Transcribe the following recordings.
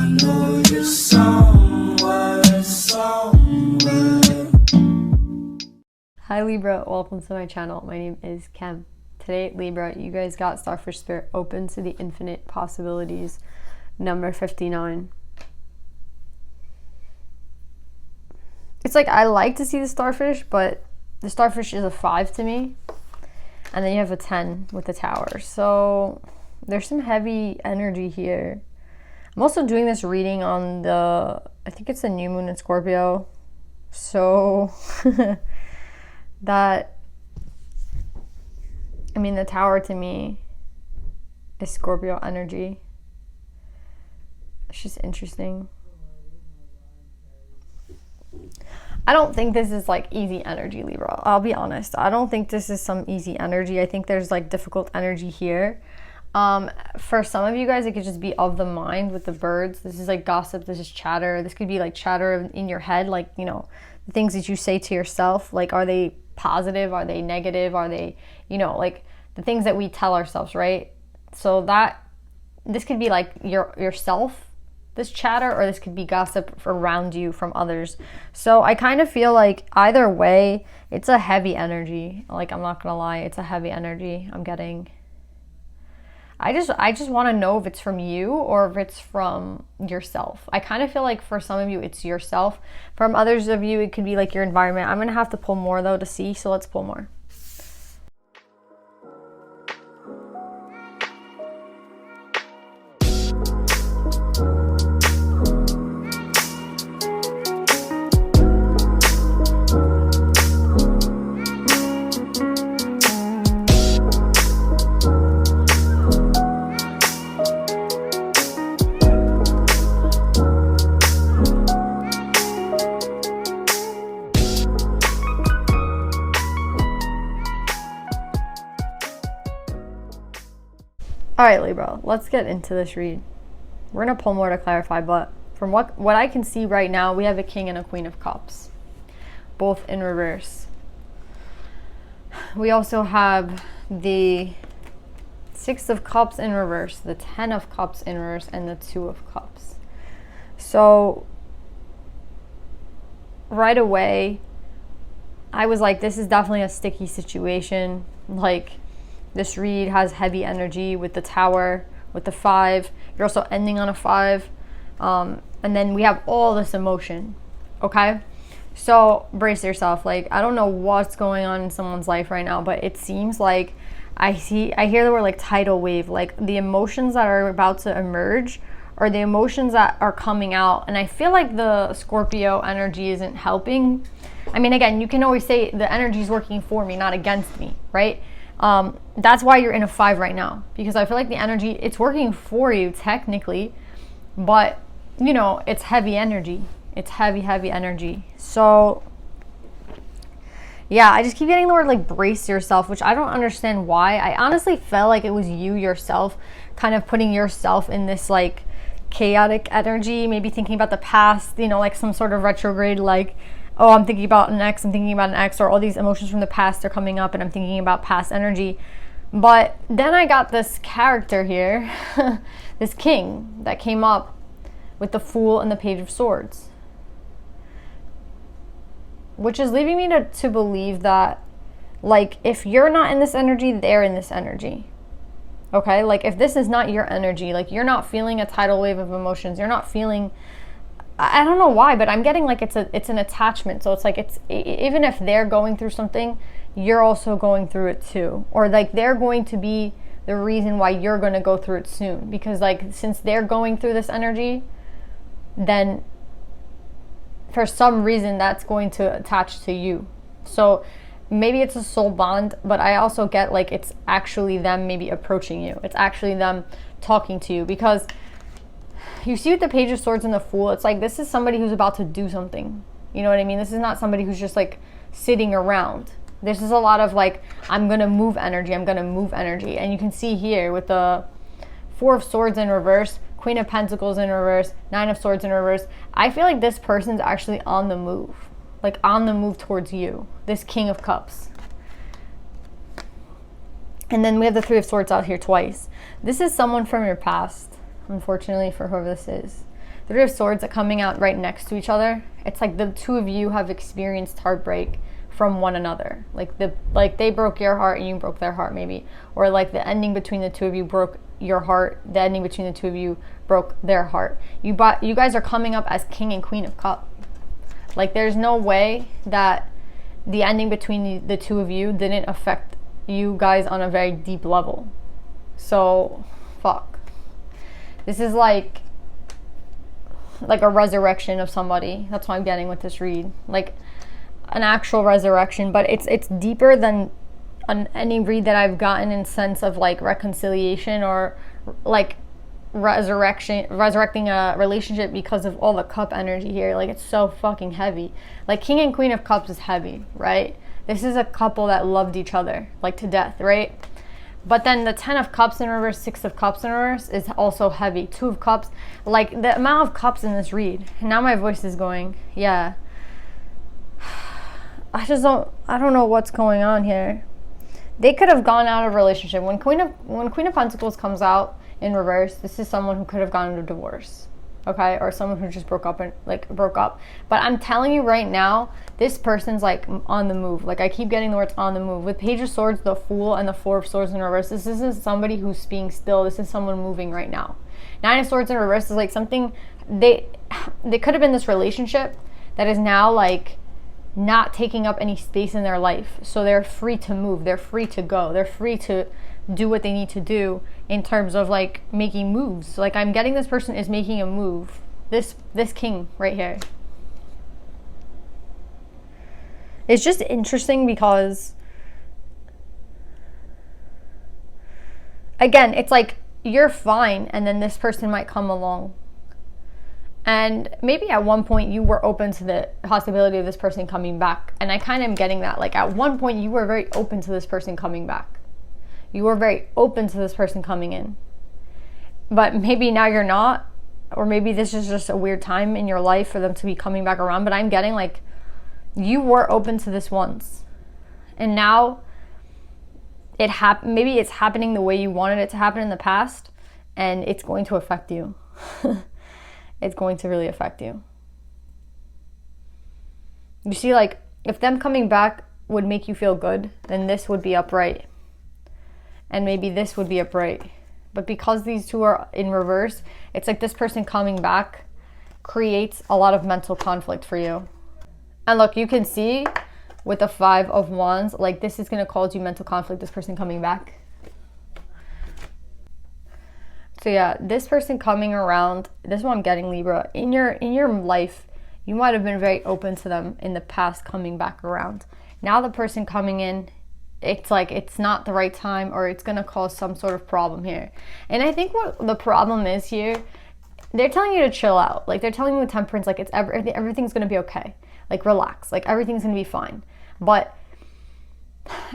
know you're somewhere, somewhere. Hi Libra, welcome to my channel. My name is Kem. Today, Libra, you guys got Starfish Spirit Open to the Infinite Possibilities, number 59. It's like I like to see the starfish, but the starfish is a 5 to me. And then you have a 10 with the tower. So there's some heavy energy here. I'm also doing this reading on the, I think it's a new moon in Scorpio. So that, I mean, the tower to me is Scorpio energy. It's just interesting. I don't think this is like easy energy, Libra. I'll be honest. I don't think this is some easy energy. I think there's like difficult energy here. For some of you guys, it could just be of the mind with the birds. This is like gossip. This is chatter. This could be like chatter in your head. Like, you know, the things that you say to yourself. Like, are they positive? Are they negative? Are they, you know, like the things that we tell ourselves, right? So that, this could be like yourself, this chatter, or this could be gossip around you from others. So I kind of feel like either way, it's a heavy energy. Like, I'm not gonna lie, it's a heavy energy I'm getting. I just want to know if it's from you or if it's from yourself. I kind of feel like for some of you, it's yourself. From others of you, it could be like your environment. I'm gonna have to pull more though to see, so let's pull more. All right, Libra, let's get into this read. We're gonna pull more to clarify, but from what I can see right now, we have a King and a Queen of Cups, both in reverse. We also have the 6 of Cups in reverse, the 10 of Cups in reverse, and the 2 of Cups. So right away, I was like, this is definitely a sticky situation. Like, this read has heavy energy with the tower, with the 5. You're also ending on a 5. And then we have all this emotion, okay? So brace yourself. Like, I don't know what's going on in someone's life right now, but it seems like I hear the word like tidal wave. Like, the emotions that are about to emerge or the emotions that are coming out. And I feel like the Scorpio energy isn't helping. I mean, again, you can always say the energy is working for me, not against me, right? That's why you're in a 5 right now, because I feel like the energy, it's working for you technically, but you know, it's heavy energy. It's heavy energy. So yeah, I just keep getting the word like brace yourself, which I don't understand why. I honestly felt like it was you yourself kind of putting yourself in this like chaotic energy, maybe thinking about the past, you know, like some sort of retrograde, like, oh, I'm thinking about an ex, or all these emotions from the past are coming up and I'm thinking about past energy. But then I got this character here, this king that came up with the Fool and the Page of Swords, which is leaving me to believe that, like, if you're not in this energy, they're in this energy. Okay? Like, if this is not your energy, like, you're not feeling a tidal wave of emotions, you're not feeling, I don't know why, but I'm getting like it's an attachment. So it's like, it's even if they're going through something, you're also going through it too. Or like they're going to be the reason why you're going to go through it soon. Because like, since they're going through this energy, then for some reason that's going to attach to you. So maybe it's a soul bond, but I also get like it's actually them maybe approaching you. It's actually them talking to you, because you see with the Page of Swords and the Fool, it's like this is somebody who's about to do something. You know what I mean? This is not somebody who's just like sitting around. This is a lot of like, I'm going to move energy. And you can see here with the 4 of Swords in reverse, Queen of Pentacles in reverse, 9 of Swords in reverse. I feel like this person's actually on the move. Like on the move towards you. This King of Cups. And then we have the 3 of Swords out here twice. This is someone from your past, unfortunately, for whoever this is. Three of Swords are coming out right next to each other. It's like the two of you have experienced heartbreak from one another. Like they broke your heart and you broke their heart, maybe. Or like the ending between the two of you broke your heart. The ending between the two of you broke their heart. You guys are coming up as King and Queen of Cups. Like there's no way that the ending between the two of you didn't affect you guys on a very deep level. So, fuck. This is like a resurrection of somebody. That's what I'm getting with this read. Like an actual resurrection, but it's deeper than any read that I've gotten in sense of like reconciliation or like resurrecting a relationship because of all the cup energy here. Like it's so fucking heavy. Like King and Queen of Cups is heavy, right? This is a couple that loved each other like to death, right? But then the 10 of Cups in reverse, 6 of Cups in reverse is also heavy. 2 of Cups, like the amount of cups in this read. Now my voice is going, yeah. I don't know what's going on here. They could have gone out of a relationship. When Queen of Pentacles comes out in reverse, this is someone who could have gone into divorce. Okay, or someone who just broke up. But I'm telling you right now, this person's like on the move. Like I keep getting the words on the move. With Page of Swords, the Fool, and the 4 of Swords in reverse, this isn't somebody who's being still. This is someone moving right now. 9 of Swords in reverse is like something they could have been this relationship that is now like not taking up any space in their life. So they're free to move. They're free to go. They're free to do what they need to do in terms of like making moves. Like I'm getting this person is making a move. This king right here. It's just interesting because again, it's like you're fine and then this person might come along. And maybe at one point you were open to the possibility of this person coming back. And I kind of am getting that. Like at one point you were very open to this person coming back. You were very open to this person coming in. But maybe now you're not. Or maybe this is just a weird time in your life for them to be coming back around. But I'm getting like you were open to this once. And now maybe it's happening the way you wanted it to happen in the past. And it's going to affect you. It's going to really affect you. You see, like, if them coming back would make you feel good, then this would be upright. And maybe this would be upright. But because these two are in reverse, it's like this person coming back creates a lot of mental conflict for you. And look, you can see with the 5 of Wands, like this is going to cause you mental conflict, this person coming back. So yeah, this person coming around, this is what I'm getting, Libra. In your life, you might have been very open to them in the past coming back around. Now the person coming in, it's like it's not the right time or it's going to cause some sort of problem here. And I think what the problem is here, they're telling you to chill out. Like they're telling you with Temperance, like everything's going to be okay. Like relax, like everything's going to be fine. But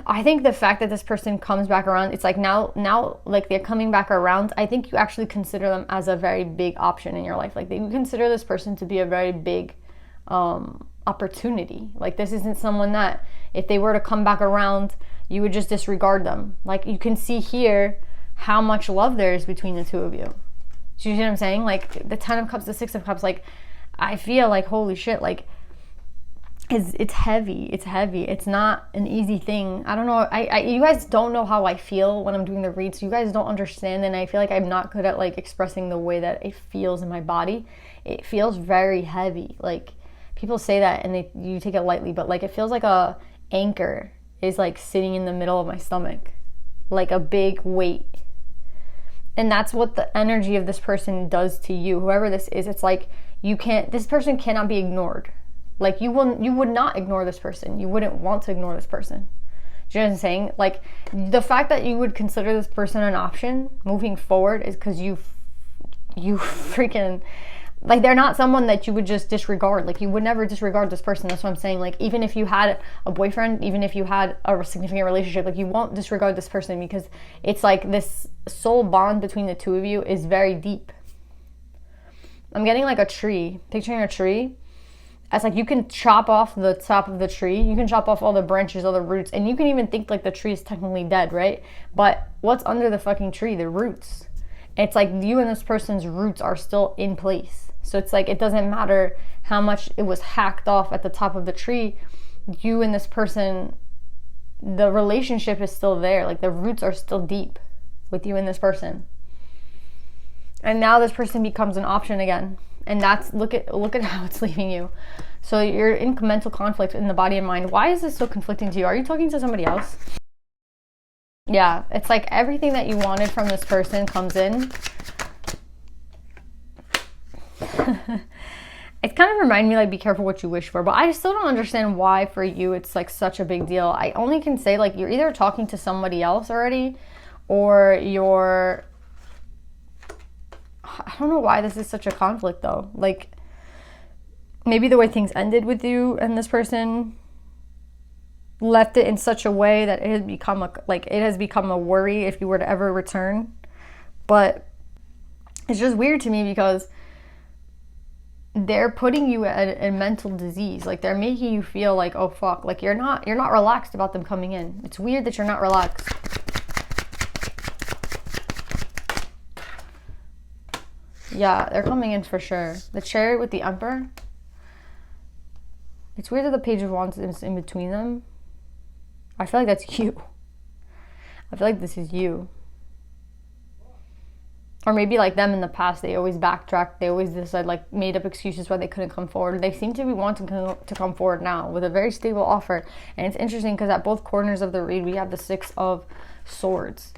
I think the fact that this person comes back around, it's like now like they're coming back around, I think you actually consider them as a very big option in your life. Like you consider this person to be a very big opportunity. Like this isn't someone that if they were to come back around, you would just disregard them. Like you can see here how much love there is between the two of you. Do you see what I'm saying? Like the 10 of Cups, the 6 of Cups, like I feel like holy shit, like it's heavy. It's not an easy thing. I don't know. You guys don't know how I feel when I'm doing the reads. So you guys don't understand, and I feel like I'm not good at like expressing the way that it feels in my body. It feels very heavy. Like people say that and you take it lightly, but like it feels like a anchor is like sitting in the middle of my stomach, like a big weight. And that's what the energy of this person does to you, whoever this is. It's like this person cannot be ignored. Like you would not ignore this person. You wouldn't want to ignore this person. Do you know what I'm saying? Like the fact that you would consider this person an option moving forward is because you freaking, like they're not someone that you would just disregard. Like you would never disregard this person. That's what I'm saying. Like even if you had a boyfriend, even if you had a significant relationship, like you won't disregard this person because it's like this soul bond between the two of you is very deep. I'm getting like a tree, picturing a tree. It's like you can chop off the top of the tree, you can chop off all the branches, all the roots, and you can even think like the tree is technically dead, right? But what's under the fucking tree? The roots. It's like you and this person's roots are still in place. So it's like it doesn't matter how much it was hacked off at the top of the tree. You and this person, the relationship is still there. Like the roots are still deep with you and this person. And now this person becomes an option again. And that's, look at how it's leaving you. So you're in mental conflict in the body and mind. Why is this so conflicting to you? Are you talking to somebody else? Yeah, it's like everything that you wanted from this person comes in. It kind of reminded me, like, be careful what you wish for. But I still don't understand why for you it's like such a big deal. I only can say, like, you're either talking to somebody else already, or you're... I don't know why this is such a conflict though. Like, maybe the way things ended with you and this person left it in such a way that it has become a worry if you were to ever return. But it's just weird to me because they're putting you at a mental disease. Like, they're making you feel like, oh fuck, like you're not relaxed about them coming in. It's weird that you're not relaxed. Yeah, they're coming in for sure. The Chariot with the Emperor. It's weird that the Page of Wands is in between them. I feel like that's you. I feel like this is you. Or maybe like them in the past, they always backtracked. They always decided, like, made up excuses why they couldn't come forward. They seem to be wanting to come forward now with a very stable offer. And it's interesting because at both corners of the read, we have the Six of Swords.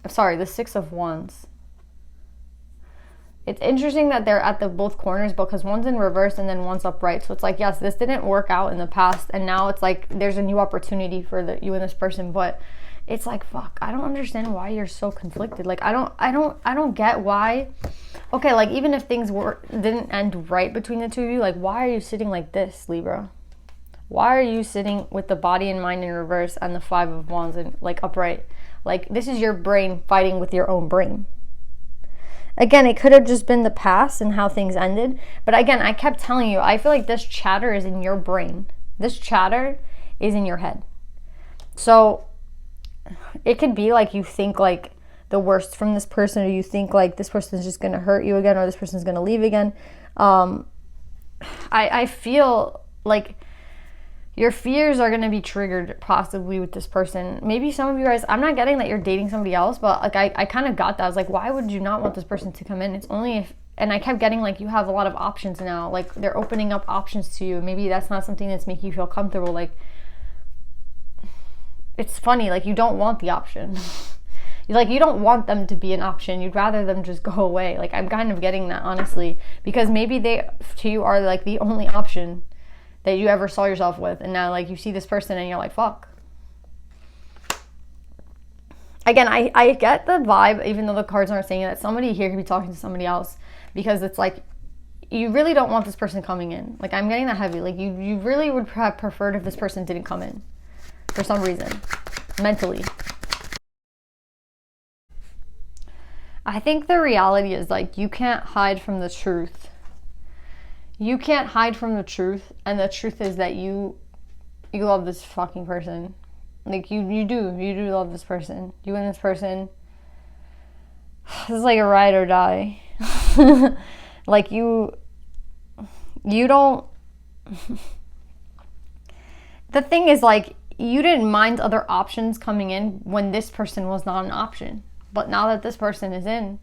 Sorry, the Six of Wands. It's interesting that they're at the both corners because one's in reverse and then one's upright. So it's like, yes, this didn't work out in the past, and now it's like there's a new opportunity for you and this person. But it's like, fuck, I don't understand why you're so conflicted. Like, I don't get why. Okay, like, even if things didn't end right between the two of you, like, why are you sitting like this, Libra? Why are you sitting with the body and mind in reverse and the Five of Wands in, like, upright? Like, this is your brain fighting with your own brain. Again, it could have just been the past and how things ended. But again, I kept telling you, I feel like this chatter is in your brain. This chatter is in your head. So it could be like you think like the worst from this person, or you think like this person is just going to hurt you again, or this person is going to leave again. I feel like your fears are going to be triggered possibly with this person. Maybe some of you guys, I'm not getting that you're dating somebody else, but like I kind of got that. I was like, why would you not want this person to come in? It's only if, and I kept getting like you have a lot of options now. Like, they're opening up options to you. Maybe that's not something that's making you feel comfortable. Like, it's funny, like, you don't want the option. You don't want them to be an option. You'd rather them just go away. Like, I'm kind of getting that, honestly, because maybe they to you are like the only option that you ever saw yourself with, and now like you see this person and you're like, fuck. Again, I get the vibe, even though the cards aren't saying it, that somebody here could be talking to somebody else, because it's like you really don't want this person coming in. Like, I'm getting that heavy. Like, you really would have preferred if this person didn't come in for some reason, mentally. I think the reality is, like, you can't hide from the truth. You can't hide from the truth, and the truth is that you love this fucking person. Like, you do love this person. You and this person, this is like a ride or die. Like, you don't, the thing is, like, you didn't mind other options coming in when this person was not an option. But now that this person is in,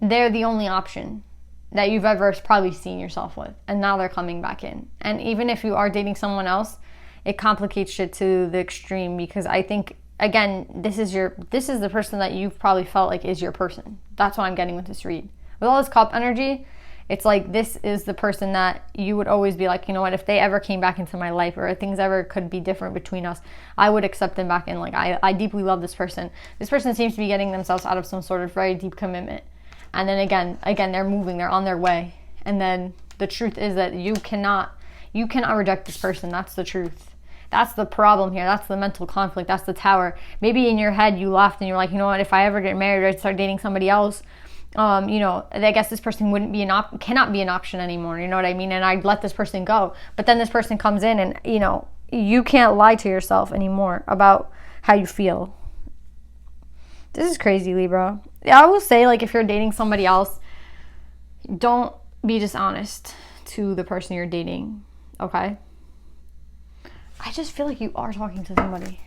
they're the only option that you've ever probably seen yourself with, and now they're coming back in. And even if you are dating someone else, it complicates shit to the extreme, because I think, again, this is the person that you've probably felt like is your person. That's what I'm getting with this read. With all this Cup energy, it's like this is the person that you would always be like, you know what, if they ever came back into my life, or if things ever could be different between us, I would accept them back in. Like, I deeply love this person. This person seems to be getting themselves out of some sort of very deep commitment. And then again, they're moving, they're on their way. And then the truth is that you cannot reject this person. That's the truth. That's the problem here. That's the mental conflict. That's the Tower. Maybe in your head you laughed and you're like, you know what, if I ever get married or I start dating somebody else, I guess this person cannot be an option anymore. You know what I mean? And I'd let this person go. But then this person comes in and, you can't lie to yourself anymore about how you feel. This is crazy, Libra. Yeah, I will say, like, if you're dating somebody else, don't be dishonest to the person you're dating, okay? I just feel like you are talking to somebody.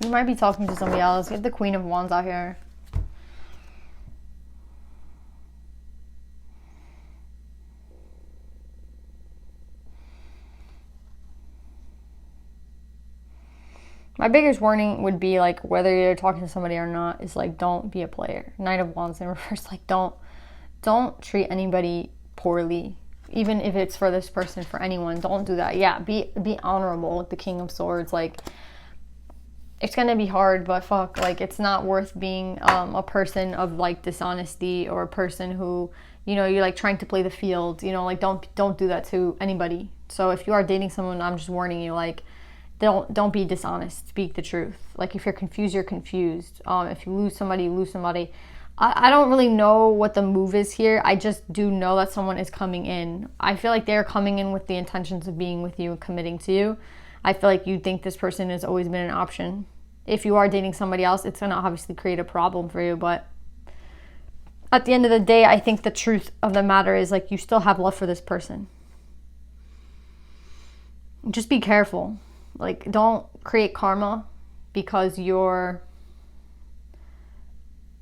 You might be talking to somebody else. Get the Queen of Wands out here. My biggest warning would be, like, whether you're talking to somebody or not, is like, don't be a player. Knight of Wands in reverse, like, don't treat anybody poorly, even if it's for this person, for anyone. Don't do that. Yeah, be honorable with the King of Swords. Like, it's gonna be hard, but fuck, like, it's not worth being a person of, like, dishonesty, or a person who, you know, you're like trying to play the field, you know, like, don't do that to anybody. So if you are dating someone, I'm just warning you, like, don't be dishonest. Speak the truth. Like, if you're confused, you're confused. If you lose somebody, you lose somebody. I don't really know what the move is here. I just do know that someone is coming in. I feel like they're coming in with the intentions of being with you and committing to you. I feel like you think this person has always been an option. If you are dating somebody else, it's going to obviously create a problem for you. But at the end of the day, I think the truth of the matter is, like, you still have love for this person. Just be careful. Like, don't create karma because you're,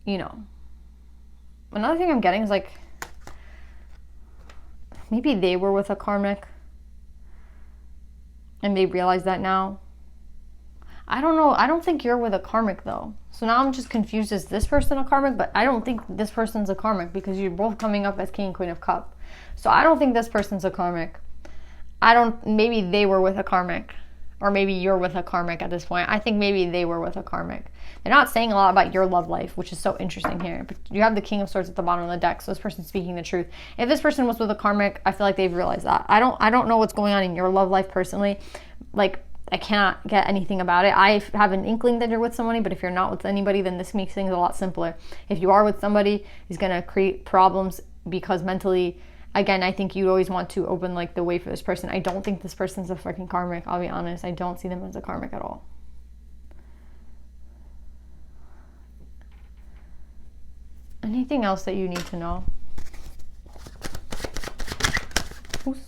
you know. Another thing I'm getting is, like, maybe they were with a karmic and they realize that now. I don't know. I don't think you're with a karmic, though. So now I'm just confused. Is this person a karmic? But I don't think this person's a karmic because you're both coming up as King and Queen of Cups. So I don't think this person's a karmic. Maybe they were with a karmic. Or maybe you're with a karmic at this point. I think maybe they were with a karmic. They're not saying a lot about your love life, which is so interesting here. But you have the King of Swords at the bottom of the deck, so this person's speaking the truth. If this person was with a karmic, I feel like they've realized that. I don't know what's going on in your love life personally. Like, I cannot get anything about it. I have an inkling that you're with somebody, but if you're not with anybody, then this makes things a lot simpler. If you are with somebody, it's going to create problems because mentally, again, I think you always want to open, like, the way for this person. I don't think this person's a freaking karmic. I'll be honest. I don't see them as a karmic at all. Anything else that you need to know? Oops.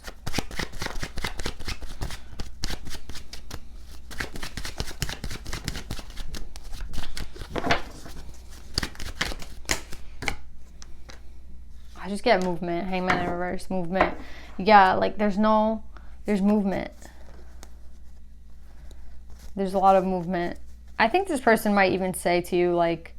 I just get movement. Hangman in reverse, movement. Yeah, like, there's movement. There's a lot of movement. I think this person might even say to you, like,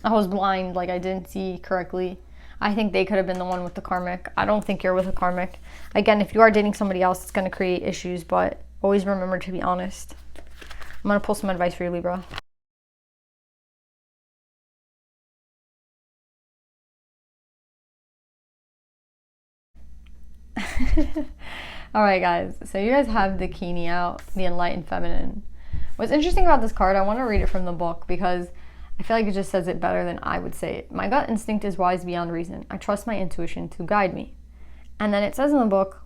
I was blind, like, I didn't see correctly. I think they could have been the one with the karmic. I don't think you're with a karmic. Again, if you are dating somebody else, it's going to create issues, but always remember to be honest. I'm going to pull some advice for you, Libra. All right, guys, so you guys have the Kini out, the Enlightened Feminine. What's interesting about this card, I want to read it from the book because I feel like it just says it better than I would say it. My gut instinct is wise beyond reason. I trust my intuition to guide me. And then it says in the book,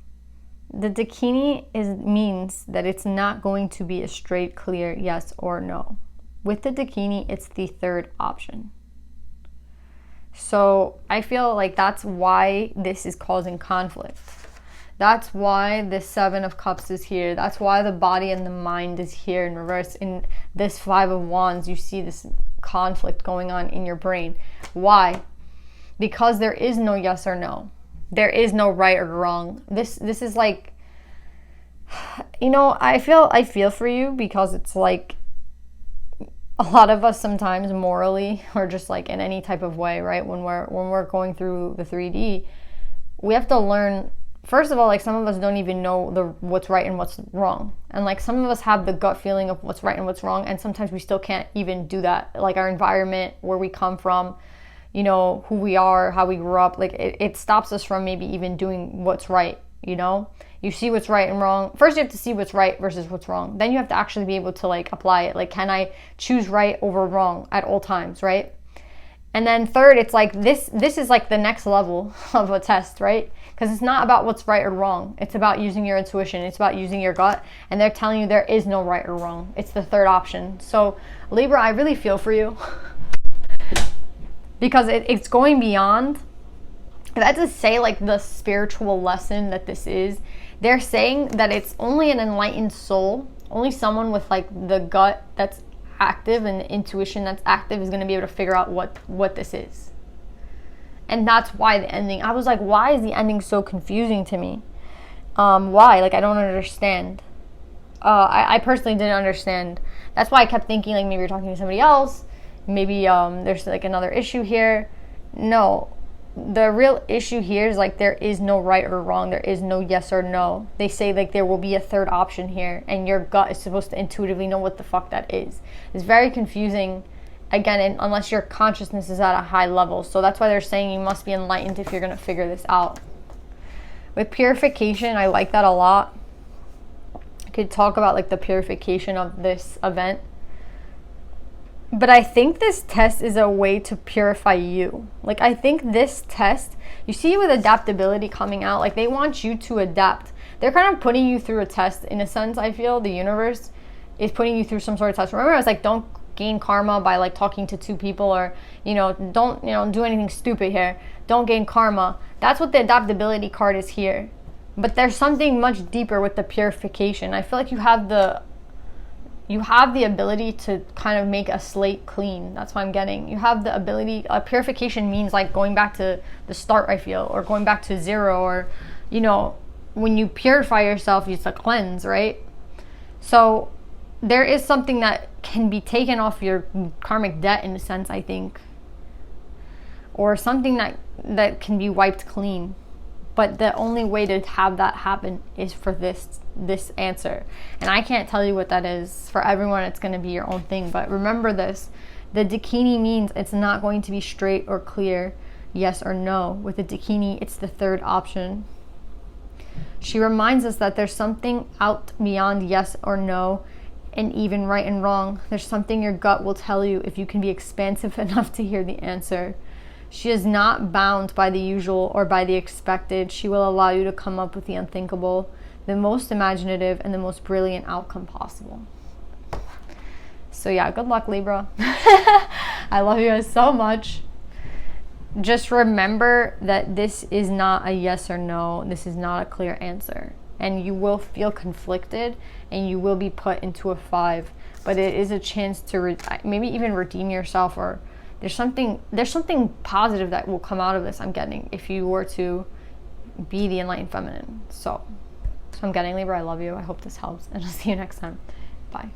the Dakini means that it's not going to be a straight, clear yes or no. With the Dakini, it's the third option. So I feel like that's why this is causing conflict. That's why the Seven of Cups is here. That's why the body and the mind is here in reverse. In this Five of Wands, you see this conflict going on in your brain. Why? Because there is no yes or no. There is no right or wrong. This is like, you know, I feel for you because it's like a lot of us sometimes morally or just like in any type of way, right? When we're going through the 3D, we have to learn. First of all, like, some of us don't even know what's right and what's wrong. And, like, some of us have the gut feeling of what's right and what's wrong, and sometimes we still can't even do that. Like, our environment, where we come from, you know, who we are, how we grew up, like, it stops us from maybe even doing what's right, you know? You see what's right and wrong. First, you have to see what's right versus what's wrong. Then you have to actually be able to, like, apply it. Like, can I choose right over wrong at all times, right? And then third, it's like this is like the next level of a test, right? Because it's not about what's right or wrong. It's about using your intuition. It's about using your gut. And they're telling you there is no right or wrong. It's the third option. So Libra, I really feel for you. Because it's going beyond. That's to say, like, the spiritual lesson that this is. They're saying that it's only an enlightened soul, only someone with like the gut that's active and the intuition that's active is going to be able to figure out what this is. And that's why the ending, I was like, why is the ending so confusing to me? Why? Like, I don't understand. I personally didn't understand. That's why I kept thinking, like, maybe you're talking to somebody else. Maybe there's like another issue here. No. The real issue here is like there is no right or wrong. There is no yes or no. They say like there will be a third option here, and your gut is supposed to intuitively know what the fuck that is. It's very confusing, again, unless your consciousness is at a high level. So that's why they're saying you must be enlightened if you're going to figure this out. With purification, I like that a lot. I could talk about like the purification of this event. But I think this test is a way to purify you. Like, I think this test, you see with adaptability coming out, like, they want you to adapt. They're kind of putting you through a test, in a sense, I feel. The universe is putting you through some sort of test. Remember, I was like, don't gain karma by, like, talking to two people, or, don't, do anything stupid here. Don't gain karma. That's what the adaptability card is here. But there's something much deeper with the purification. I feel like you have the ability to kind of make a slate clean. That's what I'm getting. You have the ability, purification means like going back to the start, I feel, or going back to zero, or, when you purify yourself, it's a cleanse, right? So there is something that can be taken off your karmic debt, in a sense, I think, or something that can be wiped clean. But the only way to have that happen is for this answer. And I can't tell you what that is. For everyone, it's going to be your own thing. But remember this. The Dakini means it's not going to be straight or clear, yes or no. With the Dakini, it's the third option. She reminds us that there's something out beyond yes or no, and even right and wrong. There's something your gut will tell you if you can be expansive enough to hear the answer. She is not bound by the usual or by the expected. She will allow you to come up with the unthinkable, the most imaginative, and the most brilliant outcome possible. So yeah, good luck, Libra. I love you guys so much. Just remember that this is not a yes or no. This is not a clear answer. And you will feel conflicted, and you will be put into a 5. But it is a chance to maybe even redeem yourself, or there's something positive that will come out of this, I'm getting, if you were to be the enlightened feminine. So I'm getting, Libra. I love you. I hope this helps, and I'll see you next time. Bye.